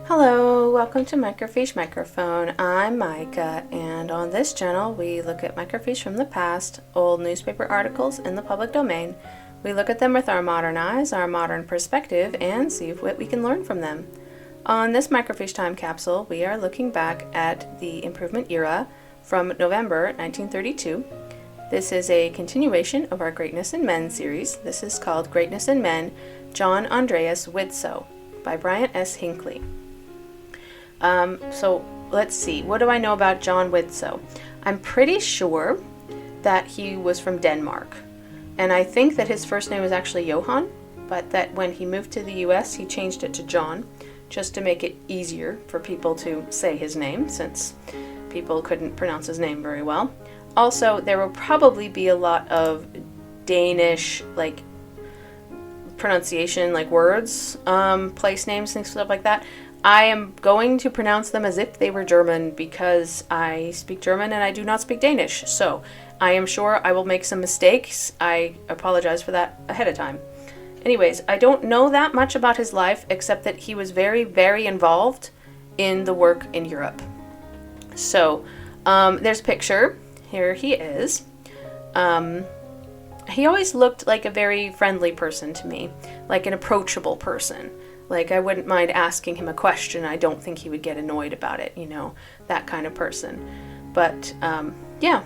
Hello, welcome to Microfiche Microphone. I'm Micah, and on this channel we look at microfiche from the past, old newspaper articles in the public domain. We look at them with our modern eyes, our modern perspective, and see what we can learn from them. On this microfiche time capsule, we are looking back at the improvement era from November 1932. This is a continuation of our Greatness in Men series. This is called Greatness in Men, John Andreas Widtsoe by Bryant S. Hinckley. So let's see, what do I know about John Widtsoe? I'm pretty sure that he was from Denmark, and I think that his first name was actually Johann, but that when he moved to the US he changed it to John, just to make it easier for people to say his name, since people couldn't pronounce his name very well. Also, there will probably be a lot of Danish, pronunciation, words, place names, things stuff like that. I am going to pronounce them as if they were German because I speak German and I do not speak Danish. So I am sure I will make some mistakes. I apologize for that ahead of time. Anyways, I don't know that much about his life except that he was very, very involved in the work in Europe. So there's a picture. Here he is. He always looked like a very friendly person to me, like an approachable person. Like, I wouldn't mind asking him a question. I don't think he would get annoyed about it, that kind of person. But, yeah.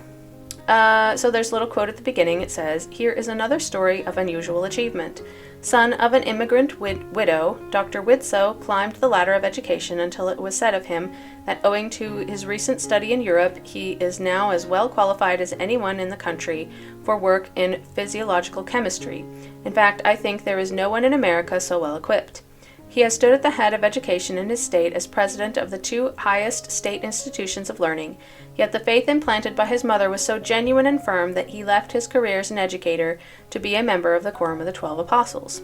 So there's a little quote at the beginning. It says, "Here is another story of unusual achievement. Son of an immigrant widow, Dr. Widtsoe climbed the ladder of education until it was said of him that owing to his recent study in Europe, he is now as well qualified as anyone in the country for work in physiological chemistry. In fact, I think there is no one in America so well equipped. He has stood at the head of education in his state as president of the two highest state institutions of learning, yet the faith implanted by his mother was so genuine and firm that he left his career as an educator to be a member of the Quorum of the 12 Apostles."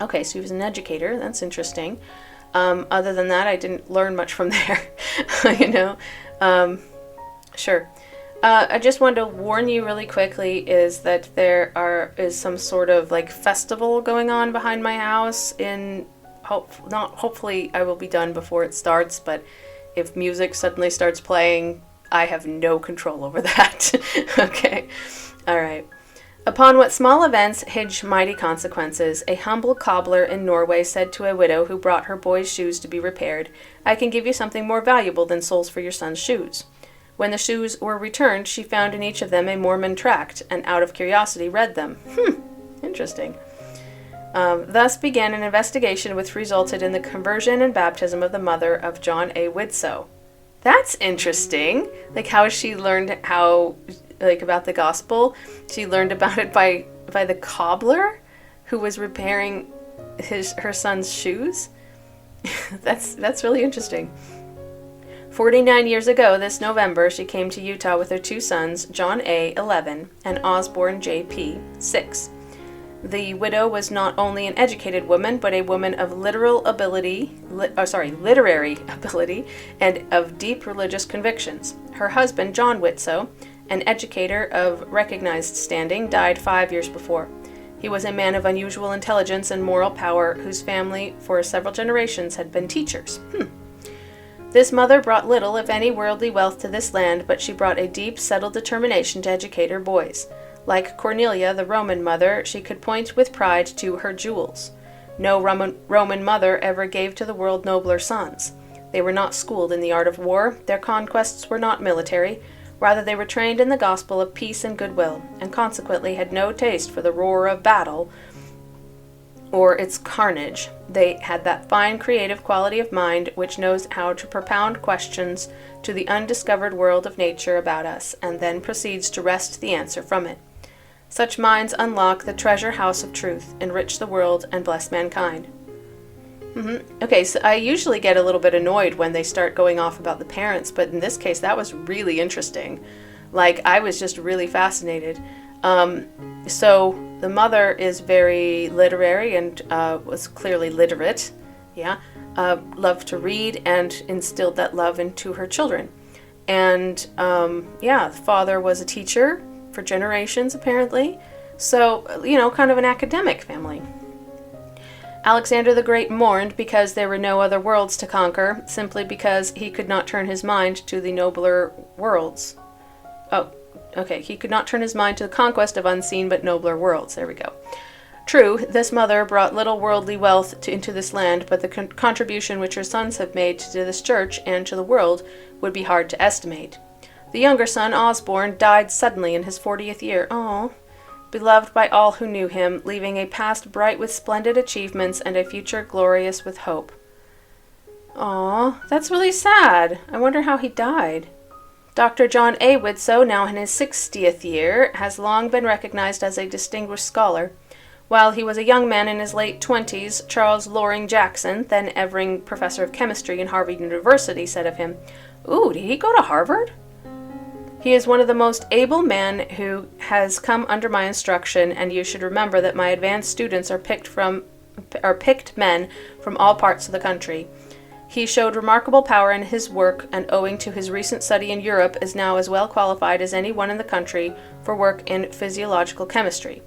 Okay, so he was an educator. That's interesting. Other than that, I didn't learn much from there. Sure. I just wanted to warn you really quickly is that there is some sort of festival going on behind my house in hopefully I will be done before it starts, but if music suddenly starts playing, I have no control over that. Okay. All right. "Upon what small events hinge mighty consequences, a humble cobbler in Norway said to a widow who brought her boy's shoes to be repaired, 'I can give you something more valuable than soles for your son's shoes.' When the shoes were returned, she found in each of them a Mormon tract, and out of curiosity read them." Interesting. "Thus began an investigation which resulted in the conversion and baptism of the mother of John A. Widtsoe." That's interesting. How she learned about the gospel. She learned about it by the cobbler who was repairing her son's shoes. That's really interesting. 49 years ago this November, she came to Utah with her two sons, John A., 11, and Osborne J.P., 6. The widow was not only an educated woman, but a woman of literary ability and of deep religious convictions. Her husband, John Widtsoe, an educator of recognized standing, died 5 years before. He was a man of unusual intelligence and moral power whose family for several generations had been teachers. This mother brought little, if any, worldly wealth to this land, but she brought a deep, settled determination to educate her boys. Like Cornelia, the Roman mother, she could point with pride to her jewels. No Roman mother ever gave to the world nobler sons. They were not schooled in the art of war. Their conquests were not military. Rather, they were trained in the gospel of peace and goodwill, and consequently had no taste for the roar of battle or its carnage. They had that fine creative quality of mind which knows how to propound questions to the undiscovered world of nature about us, and then proceeds to wrest the answer from it. Such minds unlock the treasure house of truth, enrich the world, and bless mankind. Okay, so I usually get a little bit annoyed when they start going off about the parents, but in this case, that was really interesting. I was just really fascinated. So the mother is very literary and was clearly literate, loved to read and instilled that love into her children. And the father was a teacher for generations, apparently. So, kind of an academic family. Alexander the Great mourned because there were no other worlds to conquer, simply because he could not turn his mind to the nobler worlds. Oh, okay, he could not turn his mind to the conquest of unseen but nobler worlds. There we go. True, this mother brought little worldly wealth into this land, but the contribution which her sons have made to this church and to the world would be hard to estimate. The younger son, Osborne, died suddenly in his 40th year. Oh, beloved by all who knew him, leaving a past bright with splendid achievements and a future glorious with hope. Aw, that's really sad. I wonder how he died. Dr. John A. Widtsoe, now in his 60th year, has long been recognized as a distinguished scholar. While he was a young man in his late 20s, Charles Loring Jackson, then Evering Professor of Chemistry in Harvard University, said of him, "Ooh, did he go to Harvard?" He is one of the most able men who has come under my instruction, and you should remember that my advanced students are picked men from all parts of the country. He showed remarkable power in his work, and owing to his recent study in Europe, is now as well qualified as anyone in the country for work in physiological chemistry.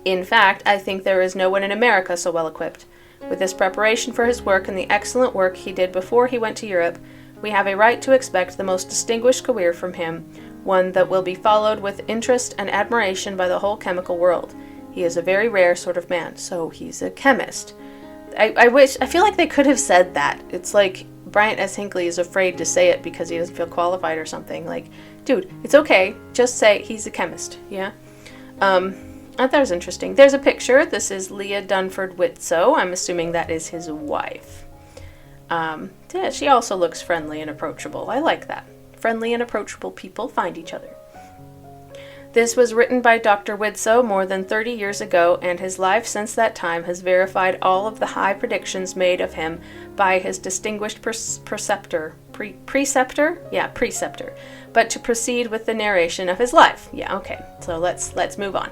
In fact, I think there is no one in America so well equipped. With this preparation for his work and the excellent work he did before he went to Europe, we have a right to expect the most distinguished career from him, one that will be followed with interest and admiration by the whole chemical world. He is a very rare sort of man, so he's a chemist. I feel like they could have said that. It's like Bryant S. Hinckley is afraid to say it because he doesn't feel qualified or something. Like, dude, it's okay. Just say he's a chemist, yeah? I thought it was interesting. There's a picture. This is Leah Dunford Widtsoe. I'm assuming that is his wife. Yeah, she also looks friendly and approachable. I like that. Friendly and approachable people find each other. This was written by Dr. Widtsoe more than 30 years ago, and his life since that time has verified all of the high predictions made of him by his distinguished preceptor. Preceptor? Yeah, preceptor. But to proceed with the narration of his life. Yeah, okay. So let's move on.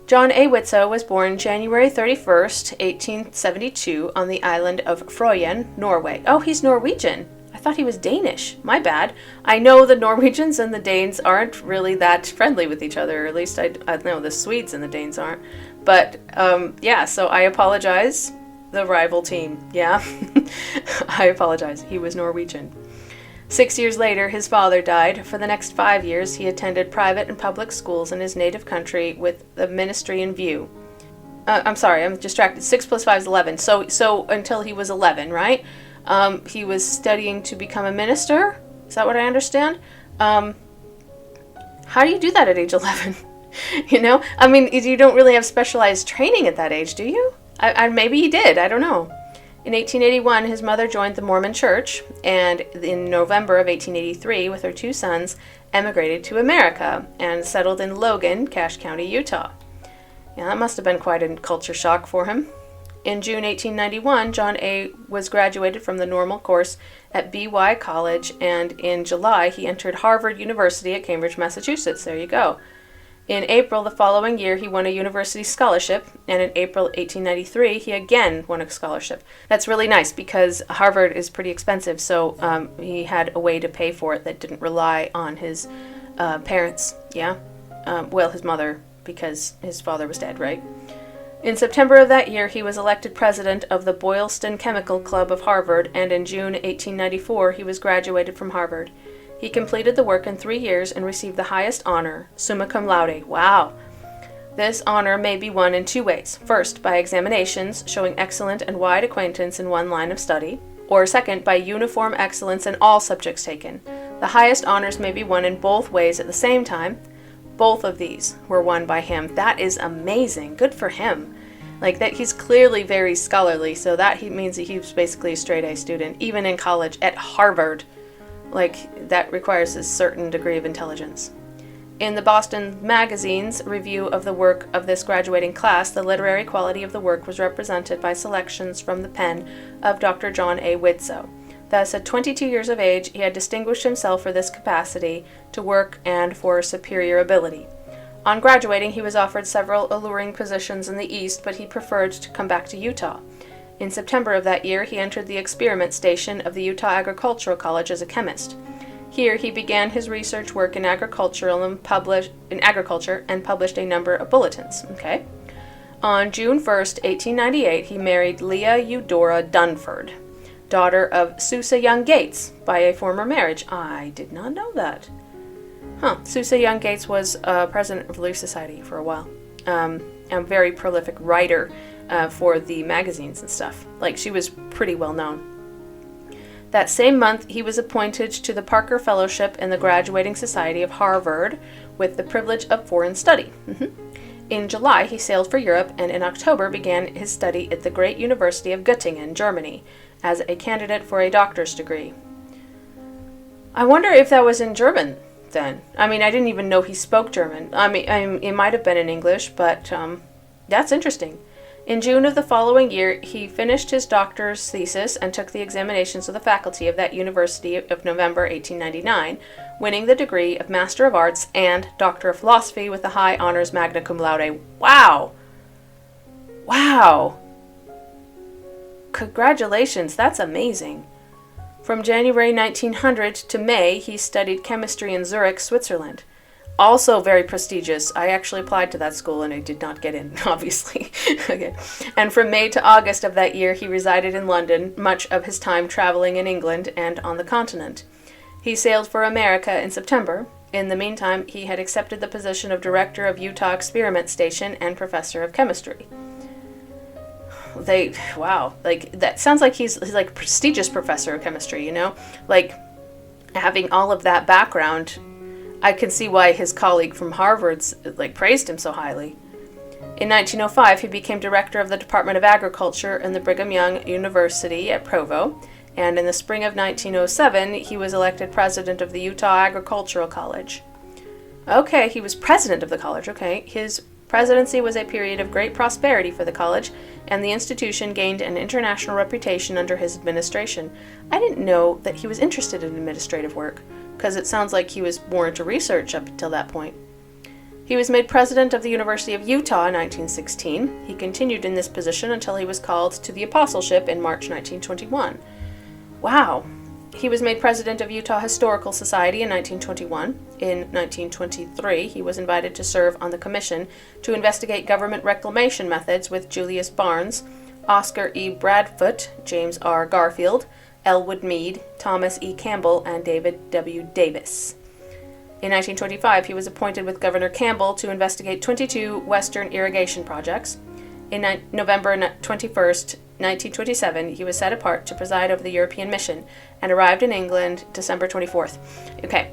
John A. Widtsoe was born January 31st, 1872, on the island of Frøyen, Norway. Oh, he's Norwegian. I thought he was Danish. My bad. I know the Norwegians and the Danes aren't really that friendly with each other. Or at least I know the Swedes and the Danes aren't. But, yeah, so I apologize. The rival team, yeah. I apologize. He was Norwegian. 6 years later, his father died. For the next 5 years, he attended private and public schools in his native country with the ministry in view. I'm sorry, I'm distracted. 6 plus 5 is 11. So until he was 11, right? He was studying to become a minister. Is that what I understand? How do you do that at age 11? You know? I mean, you don't really have specialized training at that age, do you? Maybe he did. I don't know. In 1881, his mother joined the Mormon Church, and in November of 1883, with her 2 sons, emigrated to America and settled in Logan, Cache County, Utah. Yeah, that must have been quite a culture shock for him. In June 1891, John A. was graduated from the normal course at BY College, and in July, he entered Harvard University at Cambridge, Massachusetts. There you go. In April the following year, he won a university scholarship, and in April 1893, he again won a scholarship. That's really nice because Harvard is pretty expensive, so he had a way to pay for it that didn't rely on his parents, yeah? Well, his mother, because his father was dead, right? In September of that year, he was elected president of the Boylston Chemical Club of Harvard, and in June 1894, he was graduated from Harvard. He completed the work in 3 years and received the highest honor, summa cum laude. Wow! This honor may be won in 2 ways. First, by examinations showing excellent and wide acquaintance in one line of study, or second, by uniform excellence in all subjects taken. The highest honors may be won in both ways at the same time. Both of these were won by him. That is amazing. Good for him. Like that, he's clearly very scholarly, so that means that he was basically a straight A student, even in college at Harvard. Like, that requires a certain degree of intelligence. In the Boston Magazine's review of the work of this graduating class, the literary quality of the work was represented by selections from the pen of Dr. John A. Widtsoe. Thus, at 22 years of age, he had distinguished himself for this capacity to work and for superior ability. On graduating, he was offered several alluring positions in the East, but he preferred to come back to Utah. In September of that year, he entered the experiment station of the Utah Agricultural College as a chemist. Here, he began his research work in agriculture and published a number of bulletins. Okay. On June 1st, 1898, he married Leah Eudora Dunford, daughter of Susa Young Gates, by a former marriage. I did not know that. Susa Young Gates was president of the Relief Society for a while. A very prolific writer for the magazines and stuff. Like, she was pretty well known. That same month, he was appointed to the Parker Fellowship in the Graduating Society of Harvard with the privilege of foreign study. In July, he sailed for Europe, and in October began his study at the Great University of Göttingen, Germany, as a candidate for a doctor's degree. I wonder if that was in German then. I mean, I didn't even know he spoke German. I mean, it might have been in English, but that's interesting. In June of the following year, he finished his doctor's thesis and took the examinations of the faculty of that university of November 1899, winning the degree of Master of Arts and Doctor of Philosophy with the high honors magna cum laude. Wow! Wow! Congratulations, that's amazing. From January 1900 to May, he studied chemistry in Zurich, Switzerland. Also very prestigious. I actually applied to that school and I did not get in, obviously. Okay. And from May to August of that year, he resided in London, much of his time traveling in England and on the continent. He sailed for America in September. In the meantime, he had accepted the position of director of Utah Experiment Station and professor of chemistry. Wow, like, that sounds like he's like a prestigious professor of chemistry, you know? Like, having all of that background, I can see why his colleague from Harvard's praised him so highly. In 1905, he became director of the Department of Agriculture in the Brigham Young University at Provo, and in the spring of 1907, he was elected president of the Utah Agricultural College. Okay, he was president of the college, okay. His presidency was a period of great prosperity for the college, and the institution gained an international reputation under his administration. I didn't know that he was interested in administrative work, because it sounds like he was more into research up until that point. He was made president of the University of Utah in 1916. He continued in this position until he was called to the apostleship in March 1921. Wow. He was made president of Utah Historical Society in 1921. In 1923, he was invited to serve on the commission to investigate government reclamation methods with Julius Barnes, Oscar E. Bradfoot, James R. Garfield, Elwood Mead, Thomas E. Campbell, and David W. Davis. In 1925, he was appointed with Governor Campbell to investigate 22 Western irrigation projects. In November 21st, 1927, he was set apart to preside over the European mission and arrived in England December 24th. Okay,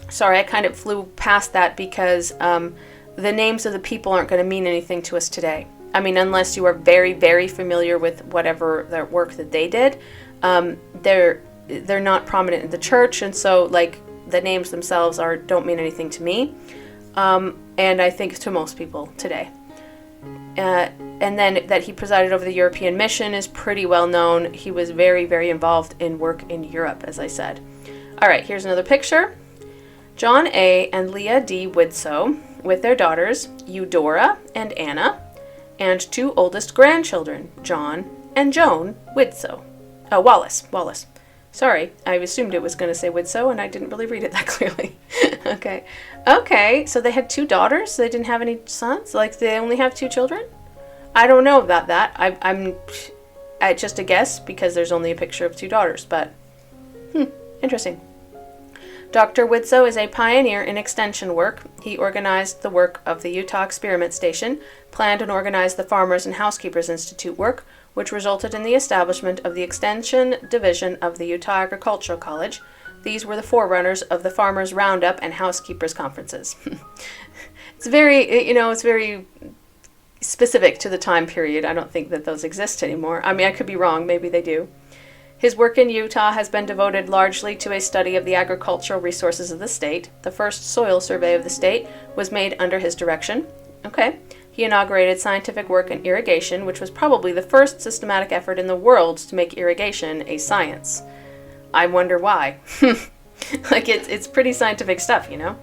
sorry, I kind of flew past that because the names of the people aren't going to mean anything to us today. I mean, unless you are very, very familiar with whatever their work that they did. They're not prominent in the church, and so like the names themselves don't mean anything to me, and I think to most people today. And then that he presided over the European mission is pretty well known. He was very, very involved in work in Europe, as I said. All right, here's another picture. John A. and Leah D. Widtsoe with their daughters Eudora and Anna, and two oldest grandchildren, John and Joan Widtsoe. Wallace. Sorry, I assumed it was going to say Widtsoe, and I didn't really read it that clearly. Okay, so they had two daughters? They didn't have any sons? Like, they only have two children? I don't know about that. I'm just a guess, because there's only a picture of two daughters, but interesting. Dr. Widtsoe is a pioneer in extension work. He organized the work of the Utah Experiment Station, planned and organized the Farmers and Housekeepers Institute work, which resulted in the establishment of the Extension Division of the Utah Agricultural College. These were the forerunners of the Farmers Roundup and Housekeepers Conferences. It's very specific to the time period. I don't think that those exist anymore. I mean, I could be wrong. Maybe they do. His work in Utah has been devoted largely to a study of the agricultural resources of the state. The first soil survey of the state was made under his direction. Okay. He inaugurated scientific work in irrigation, which was probably the first systematic effort in the world to make irrigation a science. I wonder why. It's pretty scientific stuff, you know?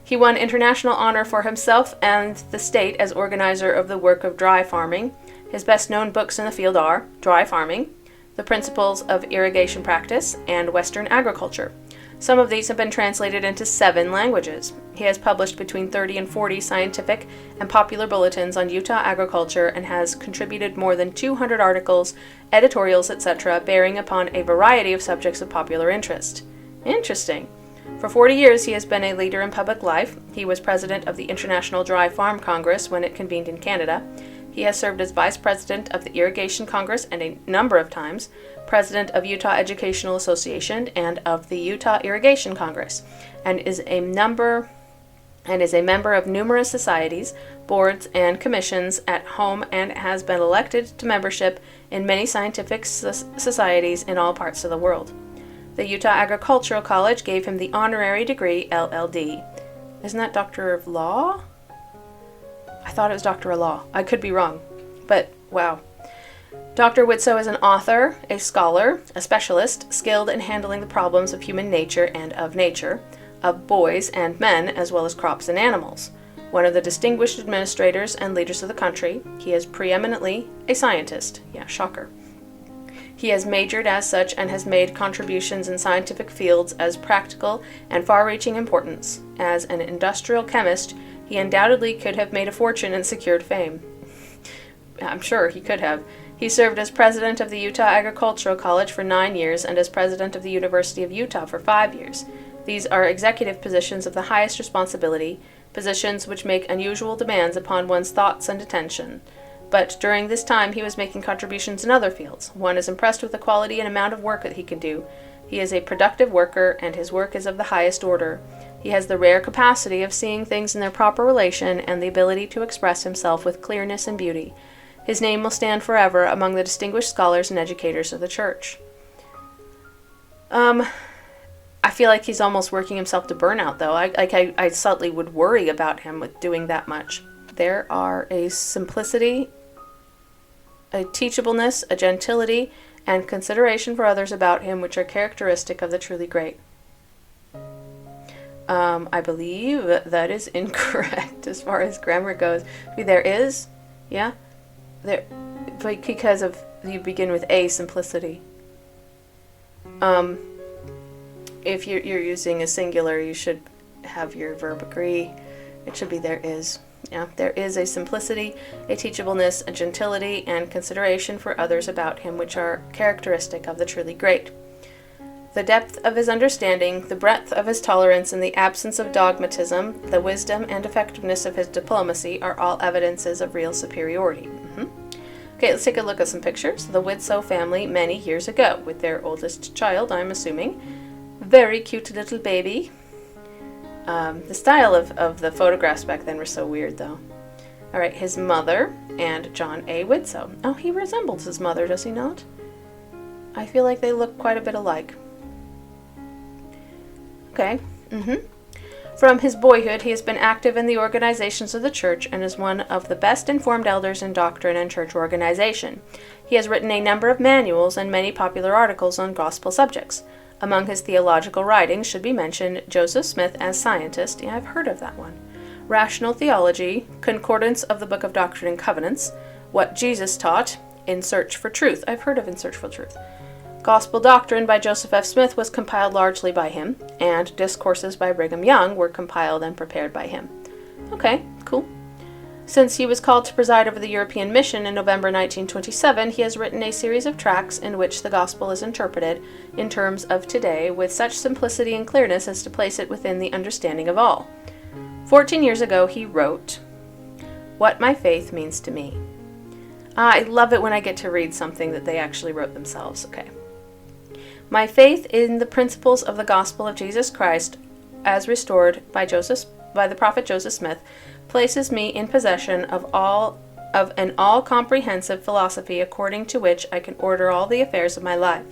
He won international honor for himself and the state as organizer of the work of dry farming. His best-known books in the field are Dry Farming, The Principles of Irrigation Practice, and Western Agriculture. Some of these have been translated into 7 languages. He has published between 30 and 40 scientific and popular bulletins on Utah agriculture and has contributed more than 200 articles, editorials, etc., bearing upon a variety of subjects of popular interest. Interesting. For 40 years, he has been a leader in public life. He was president of the International Dry Farm Congress when it convened in Canada. He has served as vice president of the Irrigation Congress and a number of times, president of Utah Educational Association and of the Utah Irrigation Congress, and is a member of numerous societies, boards, and commissions at home, and has been elected to membership in many scientific societies in all parts of the world. The Utah Agricultural College gave him the honorary degree LLD. Isn't that Doctor of Law? I thought it was Doctor of Law. I could be wrong, but wow. Dr. Widtsoe is an author, a scholar, a specialist, skilled in handling the problems of human nature and of nature, of boys and men, as well as crops and animals. One of the distinguished administrators and leaders of the country, he is preeminently a scientist. Yeah, shocker. He has majored as such and has made contributions in scientific fields as practical and far-reaching importance. As an industrial chemist, he undoubtedly could have made a fortune and secured fame. I'm sure he could have. He served as president of the Utah Agricultural College for 9 years and as president of the University of Utah for 5 years. These are executive positions of the highest responsibility, positions which make unusual demands upon one's thoughts and attention. But during this time he was making contributions in other fields. One is impressed with the quality and amount of work that he can do. He is a productive worker, and his work is of the highest order. He has the rare capacity of seeing things in their proper relation and the ability to express himself with clearness and beauty. His name will stand forever among the distinguished scholars and educators of the church. I feel like he's almost working himself to burnout, though. I subtly would worry about him with doing that much. There are a simplicity, a teachableness, a gentility, and consideration for others about him which are characteristic of the truly great. I believe that is incorrect as far as grammar goes. There is, yeah, there, because of you begin with a simplicity. If you're using a singular, you should have your verb agree. It should be there is. Yeah, there is a simplicity, a teachableness, a gentility, and consideration for others about him which are characteristic of the truly great. The depth of his understanding, the breadth of his tolerance, and the absence of dogmatism, the wisdom and effectiveness of his diplomacy are all evidences of real superiority. Okay, let's take a look at some pictures. The Widtsoe family many years ago, with their oldest child, I'm assuming. Very cute little baby. The style of the photographs back then were so weird, though. Alright, his mother and John A. Widtsoe. Oh, he resembles his mother, does he not? I feel like they look quite a bit alike. Okay. From his boyhood, he has been active in the organizations of the church and is one of the best informed elders in doctrine and church organization. He has written a number of manuals and many popular articles on gospel subjects. Among his theological writings should be mentioned Joseph Smith as Scientist. Yeah, I've heard of that one. Rational Theology, Concordance of the Book of Doctrine and Covenants, What Jesus Taught, In Search for Truth. I've heard of In Search for Truth. Gospel Doctrine by Joseph F. Smith was compiled largely by him, and Discourses by Brigham Young were compiled and prepared by him. Okay, cool. Since he was called to preside over the European mission in November 1927, he has written a series of tracts in which the gospel is interpreted in terms of today with such simplicity and clearness as to place it within the understanding of all. 14 years ago, he wrote, What My Faith Means to Me. I love it when I get to read something that they actually wrote themselves. Okay. My faith in the principles of the gospel of Jesus Christ, as restored by the prophet Joseph Smith, places me in possession of an all-comprehensive philosophy according to which I can order all the affairs of my life,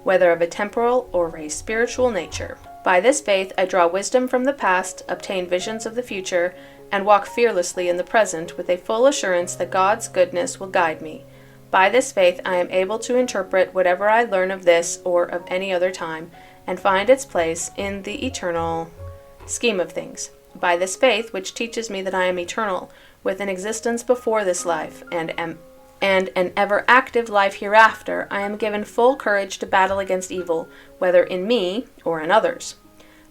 whether of a temporal or a spiritual nature. By this faith I draw wisdom from the past, obtain visions of the future, and walk fearlessly in the present with a full assurance that God's goodness will guide me. By this faith I am able to interpret whatever I learn of this or of any other time, and find its place in the eternal scheme of things. By this faith, which teaches me that I am eternal, with an existence before this life, and an ever-active life hereafter, I am given full courage to battle against evil, whether in me or in others.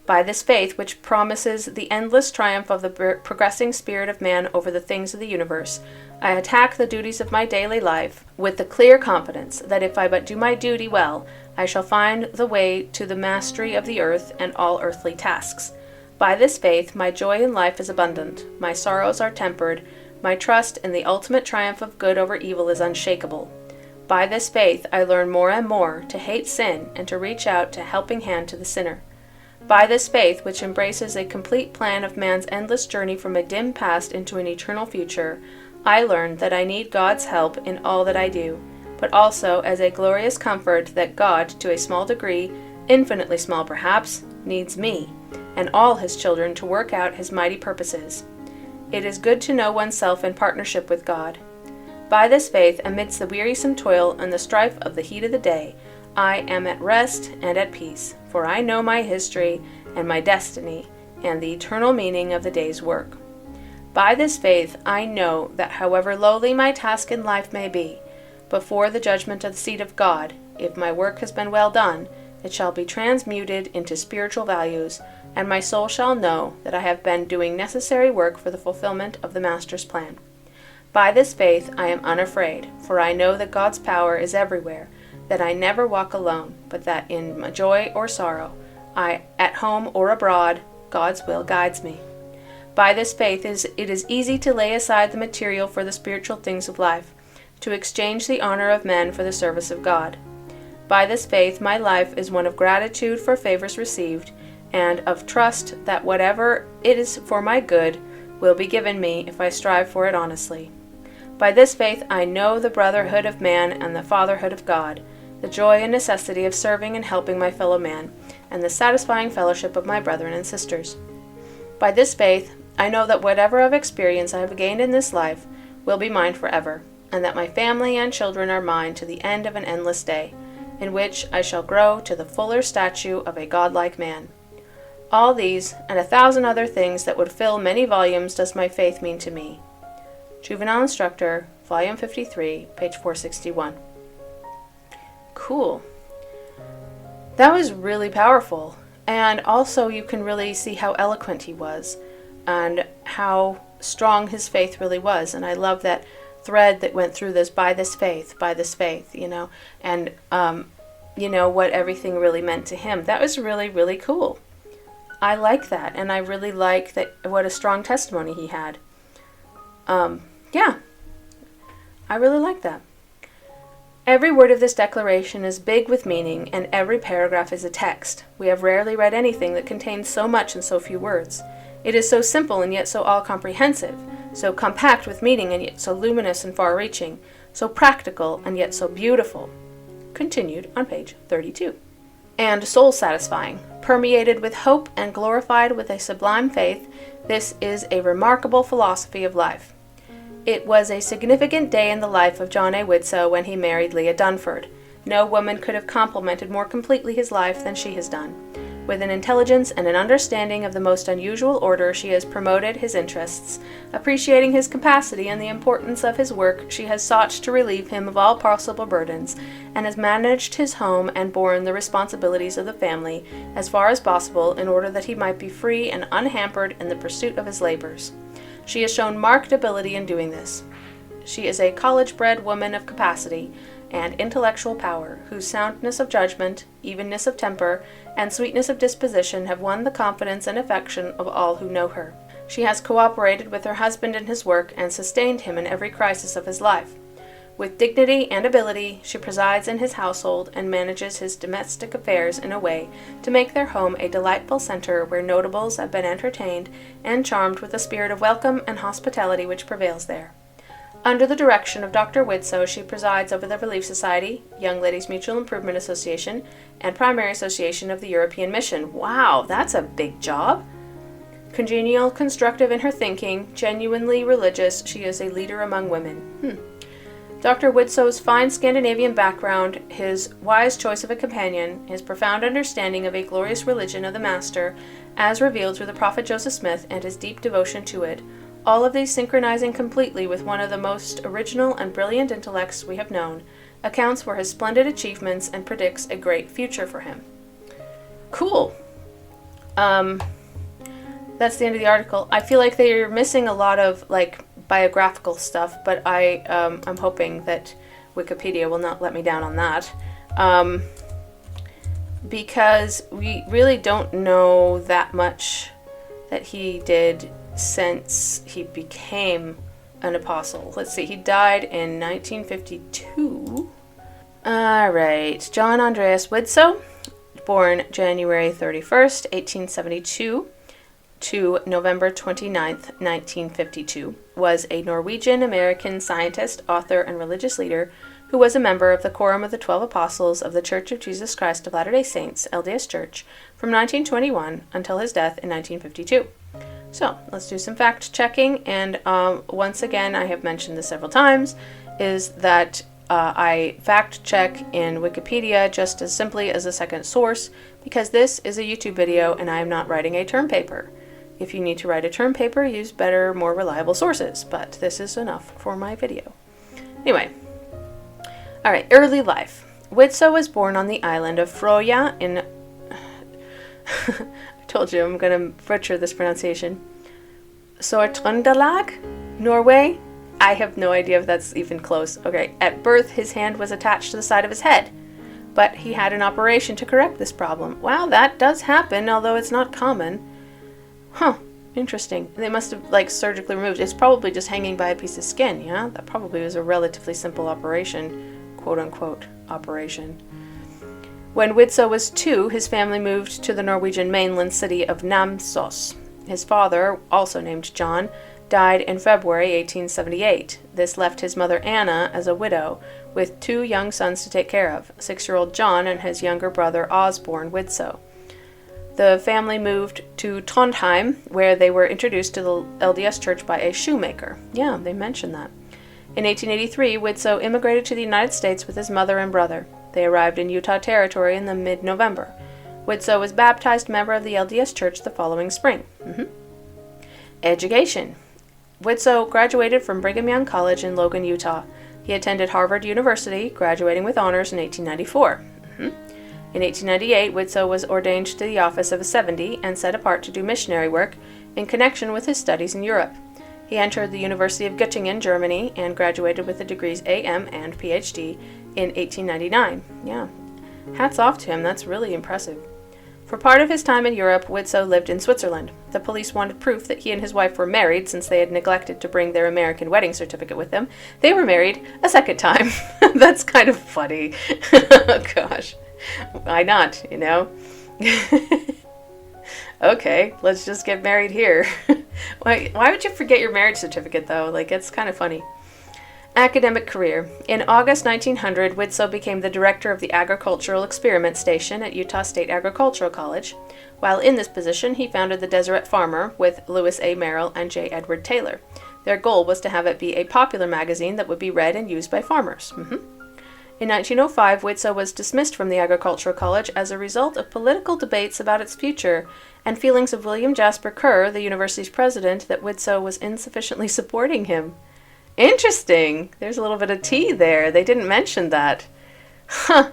By this faith, which promises the endless triumph of the progressing spirit of man over the things of the universe, I attack the duties of my daily life with the clear confidence that if I but do my duty well, I shall find the way to the mastery of the earth and all earthly tasks. By this faith, my joy in life is abundant, my sorrows are tempered, my trust in the ultimate triumph of good over evil is unshakable. By this faith, I learn more and more to hate sin and to reach out to helping hand to the sinner. By this faith, which embraces a complete plan of man's endless journey from a dim past into an eternal future, I learn that I need God's help in all that I do, but also as a glorious comfort that God, to a small degree, infinitely small perhaps, needs me, and all his children to work out his mighty purposes. It is good to know oneself in partnership with God. By this faith, amidst the wearisome toil and the strife of the heat of the day, I am at rest and at peace, for I know my history and my destiny and the eternal meaning of the day's work. By this faith, I know that however lowly my task in life may be, before the judgment of the seat of God, if my work has been well done, it shall be transmuted into spiritual values, and my soul shall know that I have been doing necessary work for the fulfillment of the Master's plan. By this faith, I am unafraid, for I know that God's power is everywhere, that I never walk alone, but that in my joy or sorrow, at home or abroad, God's will guides me. By this faith, it is easy to lay aside the material for the spiritual things of life, to exchange the honor of men for the service of God. By this faith, my life is one of gratitude for favors received, and of trust that whatever it is for my good will be given me if I strive for it honestly. By this faith, I know the brotherhood of man and the fatherhood of God, the joy and necessity of serving and helping my fellow man, and the satisfying fellowship of my brethren and sisters. By this faith, I know that whatever of experience I have gained in this life will be mine forever, and that my family and children are mine to the end of an endless day, in which I shall grow to the fuller stature of a godlike man. All these, and 1,000 other things that would fill many volumes, does my faith mean to me. Juvenile Instructor, Volume 53, page 461. Cool. That was really powerful. And also you can really see how eloquent he was and how strong his faith really was. And I love that thread that went through this, by this faith, and, what everything really meant to him. That was really, really cool. I like that. And I really like that, what a strong testimony he had. I really like that. Every word of this declaration is big with meaning, and every paragraph is a text. We have rarely read anything that contains so much in so few words. It is so simple and yet so all-comprehensive, so compact with meaning and yet so luminous and far-reaching, so practical and yet so beautiful. Continued on page 32. And soul-satisfying, permeated with hope and glorified with a sublime faith, this is a remarkable philosophy of life. It was a significant day in the life of John A. Widtsoe when he married Leah Dunford. No woman could have complemented more completely his life than she has done. With an intelligence and an understanding of the most unusual order, she has promoted his interests. Appreciating his capacity and the importance of his work, she has sought to relieve him of all possible burdens, and has managed his home and borne the responsibilities of the family as far as possible in order that he might be free and unhampered in the pursuit of his labors. She has shown marked ability in doing this. She is a college-bred woman of capacity and intellectual power, whose soundness of judgment, evenness of temper, and sweetness of disposition have won the confidence and affection of all who know her. She has cooperated with her husband in his work and sustained him in every crisis of his life. With dignity and ability, she presides in his household and manages his domestic affairs in a way to make their home a delightful center where notables have been entertained and charmed with the spirit of welcome and hospitality which prevails there. Under the direction of Dr. Widtsoe, she presides over the Relief Society, Young Ladies Mutual Improvement Association, and Primary Association of the European Mission. Wow, that's a big job! Congenial, constructive in her thinking, genuinely religious, she is a leader among women. Dr. Widtsoe's fine Scandinavian background, his wise choice of a companion, his profound understanding of a glorious religion of the Master, as revealed through the prophet Joseph Smith, and his deep devotion to it, all of these synchronizing completely with one of the most original and brilliant intellects we have known, accounts for his splendid achievements and predicts a great future for him. Cool. That's the end of the article. I feel like they're missing a lot of like biographical stuff, but I'm hoping that Wikipedia will not let me down on that. Because we really don't know that much that he did since he became an apostle. Let's see, he died in 1952. Alright, John Andreas Widtsoe, born January 31st, 1872 to November 29th, 1952, was a Norwegian-American scientist, author, and religious leader who was a member of the Quorum of the 12 Apostles of the Church of Jesus Christ of Latter-day Saints, LDS Church, from 1921 until his death in 1952. So, let's do some fact-checking, and once again, I have mentioned this several times, is that I fact-check in Wikipedia just as simply as a second source, because this is a YouTube video and I am not writing a term paper. If you need to write a term paper, use better, more reliable sources, but this is enough for my video. Anyway, alright, early life. Widtsoe was born on the island of Frøya in... I told you I'm going to butcher this pronunciation. Sør-Trøndelag, Norway. I have no idea if that's even close. Okay, at birth his hand was attached to the side of his head, but he had an operation to correct this problem. Wow, that does happen, although it's not common. Huh, interesting. They must have, like, surgically removed. It's probably just hanging by a piece of skin, yeah? That probably was a relatively simple operation, quote-unquote operation. When Widtsoe was 2, his family moved to the Norwegian mainland city of Namsos. His father, also named John, died in February 1878. This left his mother Anna as a widow, with 2 young sons to take care of, 6-year-old John and his younger brother Osborne Widtsoe. The family moved to Trondheim, where they were introduced to the LDS Church by a shoemaker. Yeah, they mentioned that. In 1883, Widtsoe immigrated to the United States with his mother and brother. They arrived in Utah Territory in the mid-November. Widtsoe was baptized member of the LDS Church the following spring. Education. Widtsoe graduated from Brigham Young College in Logan, Utah. He attended Harvard University, graduating with honors in 1894. In 1898, Widtsoe was ordained to the office of a 70 and set apart to do missionary work in connection with his studies in Europe. He entered the University of Göttingen, Germany, and graduated with the degrees AM and PhD in 1899. Yeah, hats off to him, that's really impressive. For part of his time in Europe, Widtsoe lived in Switzerland. The police wanted proof that he and his wife were married since they had neglected to bring their American wedding certificate with them. They were married a second time. That's kind of funny. Oh, gosh. Why not, you know? Okay, let's just get married here. Why would you forget your marriage certificate, though? Like, it's kind of funny. Academic career. In August 1900, Widtsoe became the director of the Agricultural Experiment Station at Utah State Agricultural College. While in this position, he founded the Deseret Farmer with Lewis A. Merrill and J. Edward Taylor. Their goal was to have it be a popular magazine that would be read and used by farmers. In 1905, Widtsoe was dismissed from the Agricultural College as a result of political debates about its future and feelings of William Jasper Kerr, the university's president, that Widtsoe was insufficiently supporting him. Interesting. There's a little bit of tea there. They didn't mention that. Huh.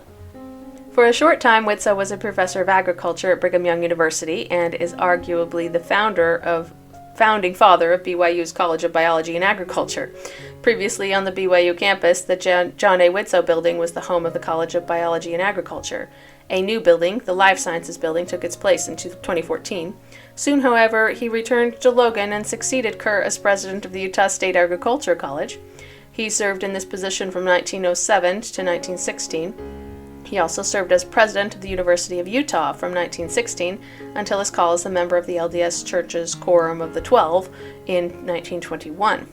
For a short time, Widtsoe was a professor of agriculture at Brigham Young University and is arguably the founding father of BYU's College of Biology and Agriculture. Previously on the BYU campus, the John A. Widtsoe building was the home of the College of Biology and Agriculture. A new building, the Life Sciences building, took its place in 2014. Soon, however, he returned to Logan and succeeded Kerr as president of the Utah State Agricultural College. He served in this position from 1907 to 1916. He also served as president of the University of Utah from 1916 until his call as a member of the LDS Church's Quorum of the 12 in 1921.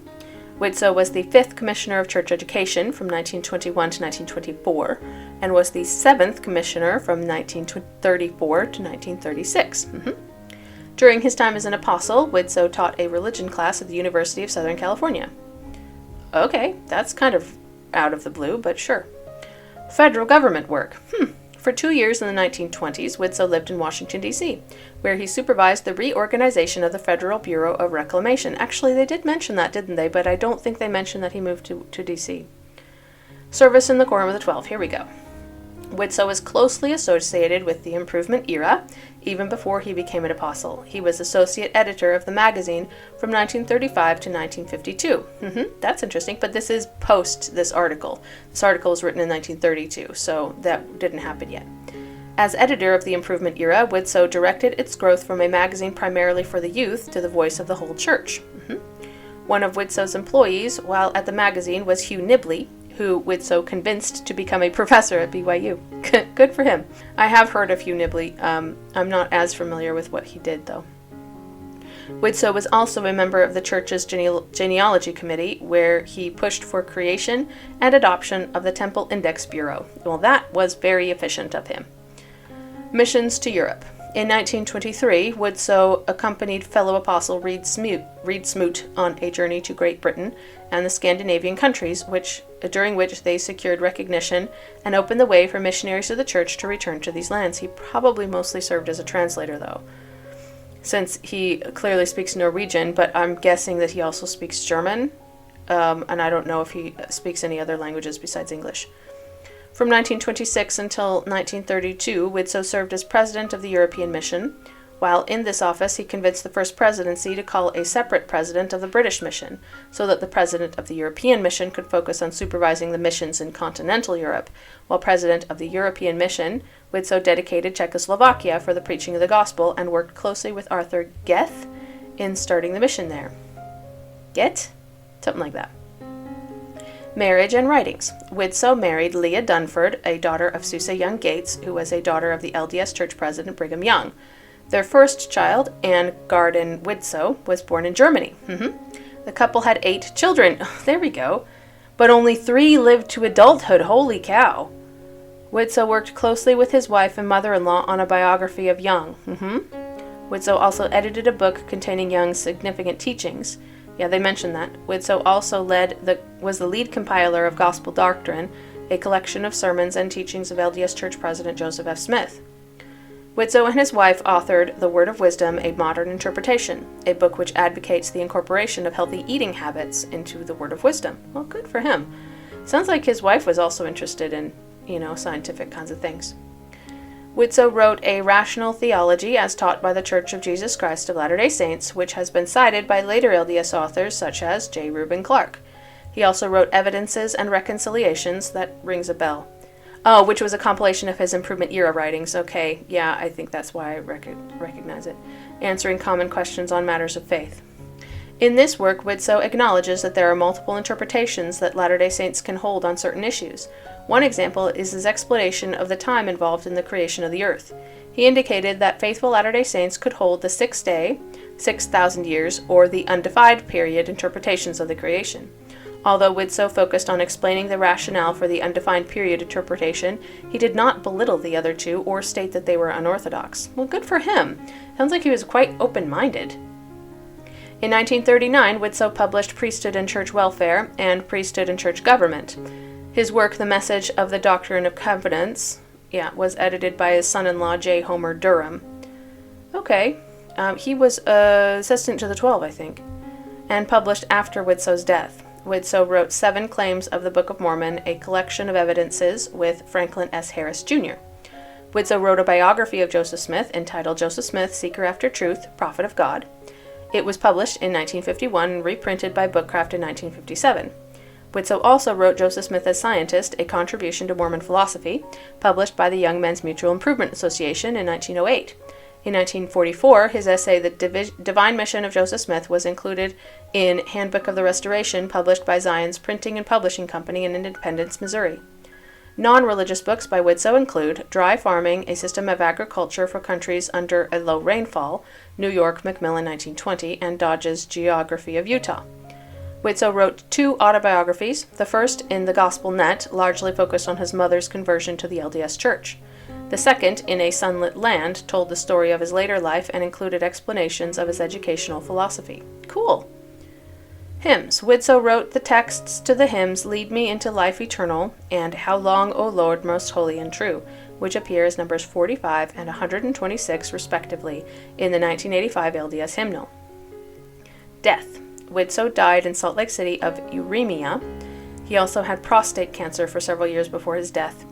Widtsoe was the 5th Commissioner of Church Education from 1921 to 1924 and was the 7th Commissioner from 1934 to 1936. During his time as an apostle, Widtsoe taught a religion class at the University of Southern California. Okay, that's kind of out of the blue, but sure. Federal government work. For 2 years in the 1920s, Widtsoe lived in Washington, D.C., where he supervised the reorganization of the Federal Bureau of Reclamation. Actually, they did mention that, didn't they? But I don't think they mentioned that he moved to D.C. Service in the Quorum of the 12. Here we go. Widtsoe was closely associated with the Improvement era, even before he became an apostle. He was associate editor of the magazine from 1935 to 1952. That's interesting, but this is post this article. This article was written in 1932, so that didn't happen yet. As editor of the Improvement era, Widtsoe directed its growth from a magazine primarily for the youth to the voice of the whole church. One of Widtsoe's employees while at the magazine was Hugh Nibley, who Widtsoe convinced to become a professor at BYU. Good for him. I have heard of Hugh Nibley. I'm not as familiar with what he did, though. Widtsoe was also a member of the church's genealogy committee, where he pushed for creation and adoption of the Temple Index Bureau. Well, that was very efficient of him. Missions to Europe. In 1923, Widtsoe accompanied fellow apostle Reed Smoot on a journey to Great Britain and the Scandinavian countries, during which they secured recognition and opened the way for missionaries of the church to return to these lands. He probably mostly served as a translator, though, since he clearly speaks Norwegian, but I'm guessing that he also speaks German, and I don't know if he speaks any other languages besides English. From 1926 until 1932, Widtsoe served as president of the European Mission. While in this office, he convinced the First Presidency to call a separate president of the British Mission, so that the president of the European Mission could focus on supervising the missions in continental Europe. While president of the European Mission, Widtsoe dedicated Czechoslovakia for the preaching of the gospel and worked closely with Arthur Goethe in starting the mission there. Get? Something like that. Marriage and writings. Widtsoe married Leah Dunford, a daughter of Susa Young Gates, who was a daughter of the LDS Church President Brigham Young. Their first child, Anne Garden Widtsoe, was born in Germany. The couple had 8 children. Oh, there we go. But only 3 lived to adulthood. Holy cow. Widtsoe worked closely with his wife and mother-in-law on a biography of Young. Widtsoe also edited a book containing Young's significant teachings. Yeah, they mentioned that. Widtsoe also was the lead compiler of Gospel Doctrine, a collection of sermons and teachings of LDS Church President Joseph F. Smith. Widtsoe and his wife authored The Word of Wisdom, A Modern Interpretation, a book which advocates the incorporation of healthy eating habits into the Word of Wisdom. Well, good for him. Sounds like his wife was also interested in, scientific kinds of things. Widtsoe wrote A Rational Theology as Taught by the Church of Jesus Christ of Latter-day Saints, which has been cited by later LDS authors such as J. Reuben Clark. He also wrote Evidences and Reconciliations, that rings a bell. Oh, which was a compilation of his Improvement era writings. Okay, yeah, I think that's why I recognize it. Answering common questions on matters of faith. In this work, Widtsoe acknowledges that there are multiple interpretations that Latter-day Saints can hold on certain issues. One example is his explanation of the time involved in the creation of the earth. He indicated that faithful Latter-day Saints could hold the 6-day, 6,000 years, or the undefined period interpretations of the creation. Although Widtsoe focused on explaining the rationale for the undefined period interpretation, he did not belittle the other two or state that they were unorthodox. Well, good for him. Sounds like he was quite open-minded. In 1939, Widtsoe published Priesthood and Church Welfare and Priesthood and Church Government. His work, The Message of the Doctrine of Covenants, was edited by his son-in-law, J. Homer Durham. Okay. He was assistant to the 12, I think, and published after Widtsoe's death. Widtsoe wrote 7 Claims of the Book of Mormon, a collection of evidences with Franklin S. Harris, Jr. Widtsoe wrote a biography of Joseph Smith entitled Joseph Smith, Seeker After Truth, Prophet of God. It was published in 1951 and reprinted by Bookcraft in 1957. Widtsoe also wrote Joseph Smith as Scientist, a contribution to Mormon philosophy, published by the Young Men's Mutual Improvement Association in 1908. In 1944, his essay The Divine Mission of Joseph Smith was included in Handbook of the Restoration, published by Zion's Printing and Publishing Company in Independence, Missouri. Non-religious books by Widtsoe include Dry Farming, A System of Agriculture for Countries Under a Low Rainfall, New York, Macmillan, 1920, and Dodge's Geography of Utah. Widtsoe wrote 2 autobiographies, the first in The Gospel Net, largely focused on his mother's conversion to the LDS Church. The second, In a Sunlit Land, told the story of his later life and included explanations of his educational philosophy. Cool. Hymns. Widtsoe wrote the texts to the hymns Lead Me into Life Eternal and How Long, O Lord, Most Holy and True, which appear as numbers 45 and 126 respectively in the 1985 LDS hymnal. Death. Widtsoe died in Salt Lake City of uremia. He also had prostate cancer for several years before his death.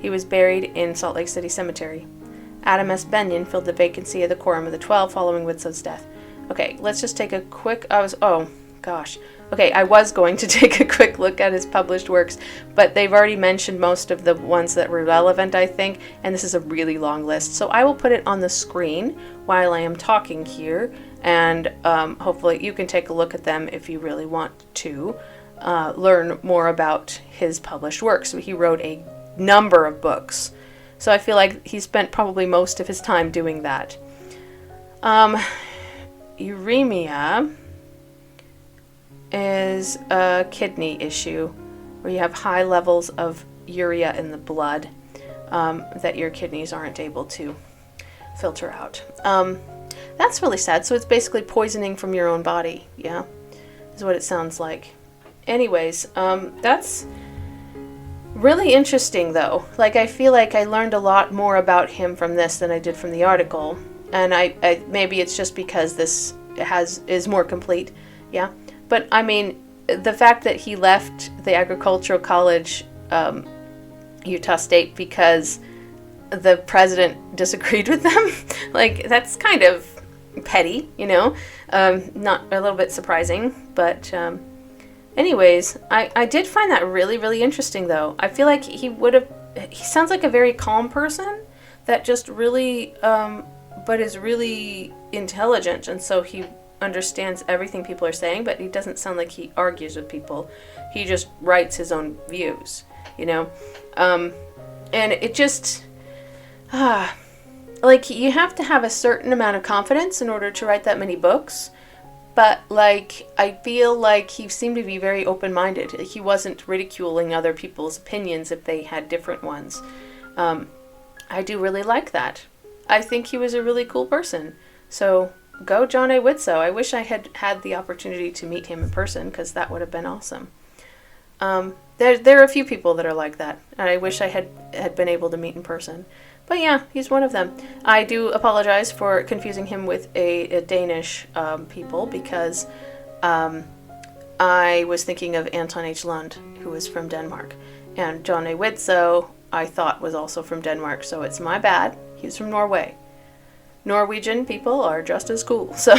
He He was buried in Salt Lake City Cemetery. Adam S. Benyon filled the vacancy of the Quorum of the 12 following Widtsoe's death. Okay, let's just take a quick... I was going to take a quick look at his published works, but they've already mentioned most of the ones that were relevant, I think, and this is a really long list. So I will put it on the screen while I am talking here, and hopefully you can take a look at them if you really want to learn more about his published works. So he wrote a number of books, so I feel like he spent probably most of his time doing that. Uremia is a kidney issue where you have high levels of urea in the blood that your kidneys aren't able to filter out. That's really sad. So it's basically poisoning from your own body, yeah, is what it sounds like. Anyways, that's really interesting though. Like, I feel like I learned a lot more about him from this than I did from the article, and I maybe it's just because this is more complete, yeah. But I mean, the fact that he left the agricultural college, Utah State, because the president disagreed with them, like, that's kind of petty, you know, not a little bit surprising, but anyways, I did find that really, really interesting though. I feel like he sounds like a very calm person that just really, but is really intelligent, and so he understands everything people are saying, but he doesn't sound like he argues with people. He just writes his own views, you know, and it just, like, you have to have a certain amount of confidence in order to write that many books, but, like, I feel like he seemed to be very open-minded. He wasn't ridiculing other people's opinions if they had different ones. I do really like that. I think he was a really cool person. So go John A. Widtsoe. I wish I had had the opportunity to meet him in person, because that would have been awesome. There are a few people that are like that, and I wish I had been able to meet in person. But yeah, he's one of them. I do apologize for confusing him with a Danish people, because I was thinking of Anton H. Lund, who was from Denmark. And John A. Widtsoe, I thought, was also from Denmark, so it's my bad. He's from Norway. Norwegian people are just as cool. So,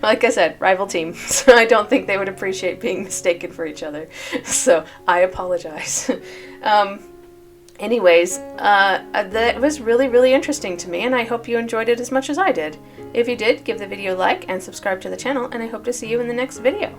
like I said, rival team. So I don't think they would appreciate being mistaken for each other. So I apologize. Anyways, that was really, really interesting to me, and I hope you enjoyed it as much as I did. If you did, give the video a like and subscribe to the channel, and I hope to see you in the next video.